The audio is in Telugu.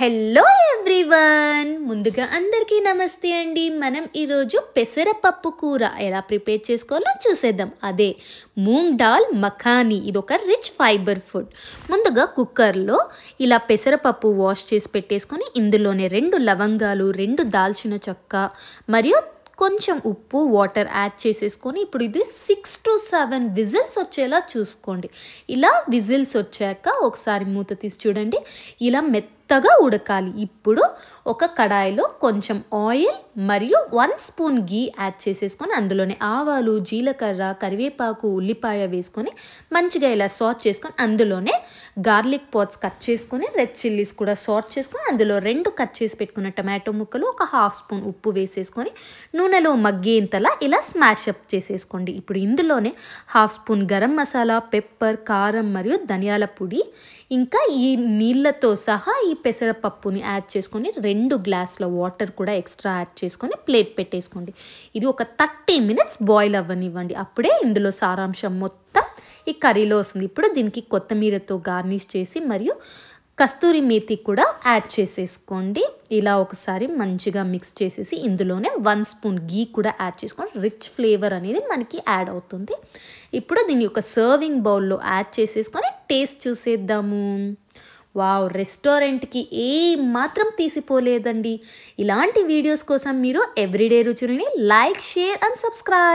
హలో ఎవ్రీవన్, ముందుగా అందరికీ నమస్తే అండి. మనం ఈరోజు పెసరపప్పు కూర ఎలా ప్రిపేర్ చేసుకోవాలో చూసేద్దాం. అదే మూంగ్ దాల్ మఖానీ. ఇది ఒక రిచ్ ఫైబర్ ఫుడ్. ముందుగా కుక్కర్లో ఇలా పెసరపప్పు వాష్ చేసి పెట్టేసుకొని ఇందులోనే 2 లవంగాలు, 2 దాల్చిన చెక్క మరియు కొంచెం ఉప్పు, వాటర్ యాడ్ చేసేసుకొని ఇప్పుడు ఇది 6 to 7 విజిల్స్ వచ్చేలా చూసుకోండి. ఇలా విజిల్స్ వచ్చాక ఒకసారి మూత తీసి చూడండి. ఇలా మెత్తగా ఉడకాలి. ఇప్పుడు ఒక కడాయిలో కొంచెం ఆయిల్ మరియు 1 స్పూన్ గీ యాడ్ చేసేసుకొని అందులోనే ఆవాలు, జీలకర్ర, కరివేపాకు, ఉల్లిపాయ వేసుకొని మంచిగా ఇలా సాట్ చేసుకొని అందులోనే గార్లిక్ పాట్స్ కట్ చేసుకొని, రెడ్ చిల్లీస్ కూడా సాట్ చేసుకొని అందులో 2 కట్ చేసి పెట్టుకున్న టమాటో ముక్కలు, ఒక 1/2 స్పూన్ ఉప్పు వేసేసుకొని నూనెలో మగ్గేంతలా ఇలా స్మాష్ అప్ చేసేసుకోండి. ఇప్పుడు ఇందులోనే 1/2 స్పూన్ గరం మసాలా, పెప్పర్, కారం మరియు ధనియాల పొడి, ఇంకా ఈ నీళ్ళతో సహా ఈ పెసరపప్పుని యాడ్ చేసుకొని 2 గ్లాసుల వాటర్ కూడా ఎక్స్ట్రా యాడ్ చేసుకొని ప్లేట్ పెట్టేసుకోండి. ఇది ఒక 30 minutes బాయిల్ అవ్వనివ్వండి. అప్పుడే ఇందులో సారాంశం మొత్తం ఈ కర్రీలో వస్తుంది. ఇప్పుడు దీనికి కొత్తిమీరతో గార్నిష్ చేసి మరియు కస్తూరి మేతి కూడా యాడ్ చేసేసుకోండి. ఇలా ఒకసారి మంచిగా మిక్స్ చేసేసి ఇందులోనే 1 స్పూన్ గీ కూడా యాడ్ చేసుకొని రిచ్ ఫ్లేవర్ అనేది మనకి యాడ్ అవుతుంది. ఇప్పుడు దీన్ని ఒక సర్వింగ్ బౌల్లో యాడ్ చేసేసుకొని టేస్ట్ చూసేద్దాము. వావ్, రెస్టారెంట్కి ఏ మాత్రం తీసిపోలేదండి. ఇలాంటి వీడియోస్ కోసం మీరు ఎవ్రీడే రుచులని లైక్, షేర్ అండ్ సబ్స్క్రైబ్.